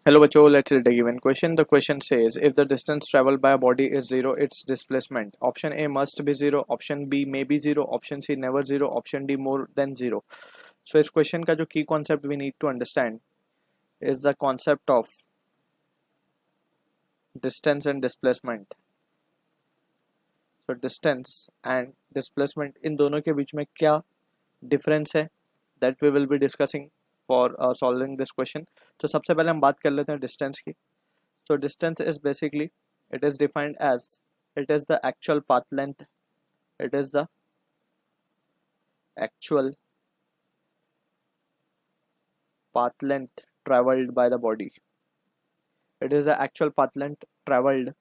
Hello बच्चों, let's read the given question. The question says, if the distance traveled by a body is zero, its displacement. Option A must be zero, option B may be zero, option C never zero, option D more than zero. So इस question का जो key concept we need to understand is the concept of distance and displacement. So distance and displacement इन दोनों के बीच में क्या difference है, that we will be discussing for solving this question. तो सबसे पहले हम बात कर लेते हैं distance की. So distance is basically, it is defined as, it is the actual path length, it is the actual path length traveled by the body, it is the actual path length traveled,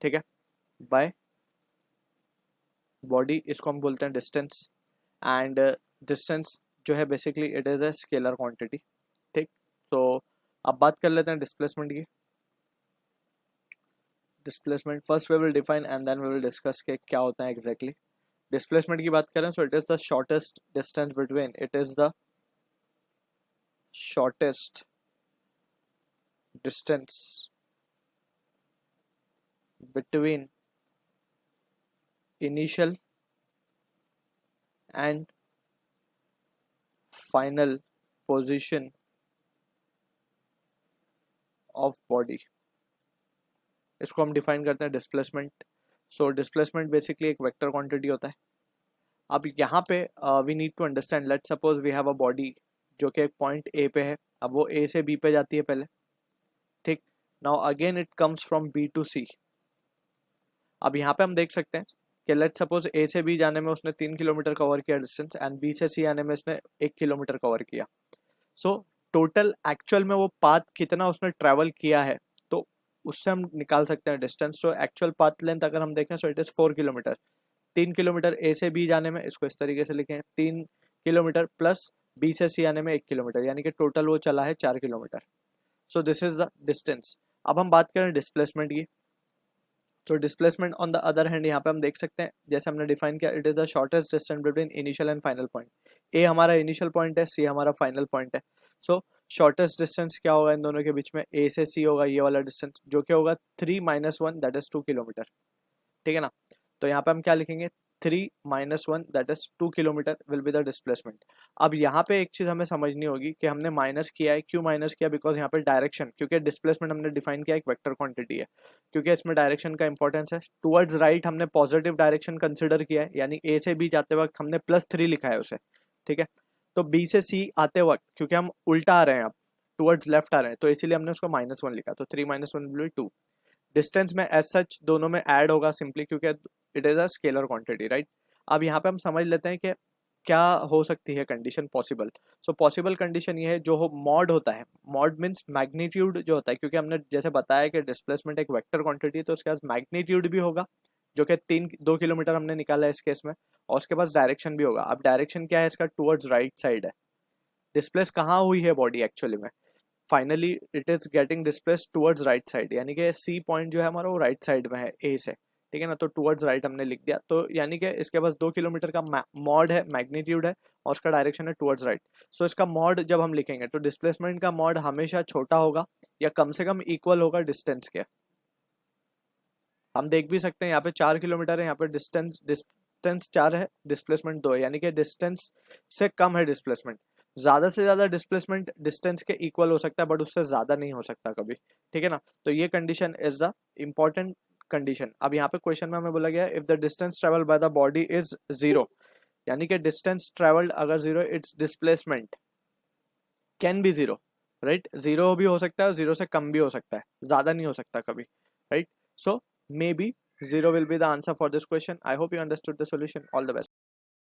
ठीक है, by body. इसको हम बोलते हैं distance. And distance जो है basically it is a scalar quantity, ठीक. तो अब बात कर लेते हैं displacement की. Displacement first we will define and then we will discuss के क्या होता है exactly. Displacement की बात करें, so it is the shortest distance between, it is the shortest distance between initial and final position of body. इसको हम define करते हैं डिस्प्लेसमेंट. सो डिस्प्लेसमेंट बेसिकली एक वेक्टर क्वांटिटी होता है. अब यहाँ पे we need to understand, let's suppose we have a body जो कि एक पॉइंट ए पे है. अब वो ए से बी पे जाती है पहले, ठीक. Now again it comes from B to C. अब यहाँ पे हम देख सकते हैं कि लेट्स सपोज ए से बी जाने में उसने 3 किलोमीटर कवर किया डिस्टेंस, एंड बी से सी आने में इसने 1 किलोमीटर कवर किया. सो टोटल एक्चुअल में वो पाथ कितना उसने ट्रेवल किया है, तो उससे हम निकाल सकते हैं distance. So actual path length अगर हम देखें, so it is 4 kilometre. 3 kilometre A से बी जाने में, इसको इस तरीके से लिखें, 3 किलोमीटर प्लस बी से सी आने में 1 किलोमीटर, यानी कि टोटल वो चला है 4 kilometre. So this is the distance. अब हम बात करें डिस्प्लेसमेंट की. तो displacement on the other hand यहाँ पे हम देख सकते हैं, जैसे हमने डिफाइन किया, it is the shortest distance between initial and final point. A हमारा इनिशियल पॉइंट है, सी हमारा फाइनल पॉइंट है. सो शॉर्टेस्ट डिस्टेंस क्या होगा इन दोनों के बीच में, ए से सी होगा ये वाला डिस्टेंस, जो कि होगा 3 - 1 दैट इज 2 किलोमीटर, ठीक है ना. तो यहाँ पे हम क्या लिखेंगे, 3 - 1 that is 2 kilometre will be the displacement. अब यहाँ पे एक चीज हमें समझनी होगी कि हमने माइनस किया है, क्यों माइनस किया, बिकॉज यहाँ पे डायरेक्शन, क्योंकि डिस्प्लेसमेंट हमने डिफाइन किया एक वेक्टर क्वांटिटी है, क्योंकि इसमें डायरेक्शन का इंपॉर्टेंस है. टुवर्ड्स राइट हमने पॉजिटिव डायरेक्शन कंसिडर किया है, यानी ए से बी जाते वक्त हमने +3 लिखा है उसे, ठीक है. तो बी से सी आते वक्त क्योंकि हम उल्टा आ रहे हैं, अब टुवर्ड्स लेफ्ट आ रहे हैं, तो इसीलिए हमने उसको -1 लिखा. तो 3 - 1 विल बी 2. डिस्टेंस में एज सच दोनों में ऐड होगा सिंपली, क्योंकि it is a scalar quantity, right. अब यहाँ पे हम समझ लेते हैं कि क्या हो सकती है condition possible. So possible condition ये है, जो हो मॉड होता है, मॉड मीन्स मैग्नीट्यूड जो होता है, क्योंकि हमने जैसे बताया कि डिस्प्लेसमेंट एक वेक्टर क्वांटिटी है, तो उसके पास मैग्नीट्यूड भी होगा, जो कि 2 किलोमीटर हमने निकाला है इस केस में, और उसके पास डायरेक्शन भी होगा. अब डायरेक्शन क्या है इसका, टुवर्ड्स राइट साइड है. डिस्प्लेस कहाँ हुई है बॉडी एक्चुअली में, finally it is getting displace towards right side, यानी कि सी पॉइंट जो है हमारा वो राइट साइड में है ए से, ठीक है ना. तो टुवर्ड्स राइट हमने लिख दिया, तो यानी कि इसके पास 2 किलोमीटर का मॉड है, मैग्नीट्यूड है, और उसका डायरेक्शन है टुवर्ड्स राइट. सो इसका मॉड जब हम लिखेंगे, तो डिस्प्लेसमेंट का मॉड हमेशा छोटा होगा, या कम से कम इक्वल होगा डिस्टेंस के. हम देख भी सकते हैं यहाँ पे 4 किलोमीटर है, यहाँ पे डिस्टेंस डिस्टेंस 4 है, डिस्प्लेसमेंट 2 है, यानी कि डिस्टेंस से कम है डिस्प्लेसमेंट. ज्यादा से ज्यादा डिस्प्लेसमेंट डिस्टेंस के इक्वल हो सकता है, बट उससे ज्यादा नहीं हो सकता कभी, ठीक है ना. तो ये condition is the important condition. अब यहाँ पे क्वेश्चन में हमें बोला गया, if the distance travel by the body is 0, यानी कि डिस्टेंस ट्रेवल्ड अगर 0, it's displacement can be 0, right. 0 भी हो सकता है, 0 से कम भी हो सकता है, ज्यादा नहीं हो सकता कभी, right. So maybe 0 will be the answer for this question. I hope you understood the solution. All the best.